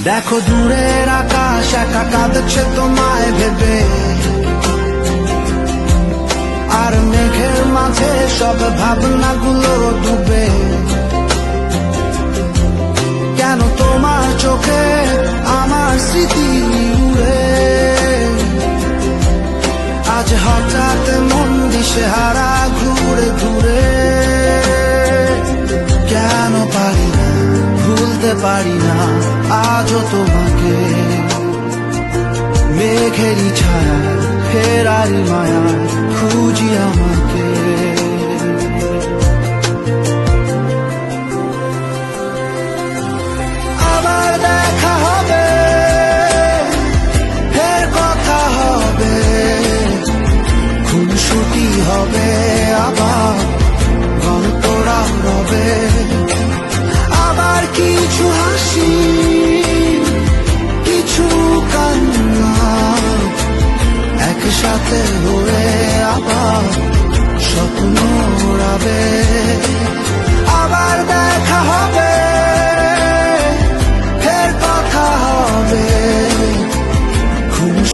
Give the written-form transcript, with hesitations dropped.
দেখো দূরের আকাশ একা কাঁদছে তোমায় ভেবে, আর মেঘের মাঝে সব ভাবনাগুলো ডুবে। কেন তোমার চোখে আমার স্মৃতি উড়ে, আজ হঠাৎ মন দিশেহারা ঘুরে ঘুরে। কেন পারি না ভুলতে পারি না আজও তোমাকে, মেঘেরই ছায়া ফেরারি মায়া খুঁজি আমাকে। আবার দেখা হবে, ফের কথা হবে, খুনসুটি হবে, আবার গল্পরা রবে। আবার কিছু হাসি কিছু কান্না একসাথে হয়ে আবার স্বপ্ন উড়াবে।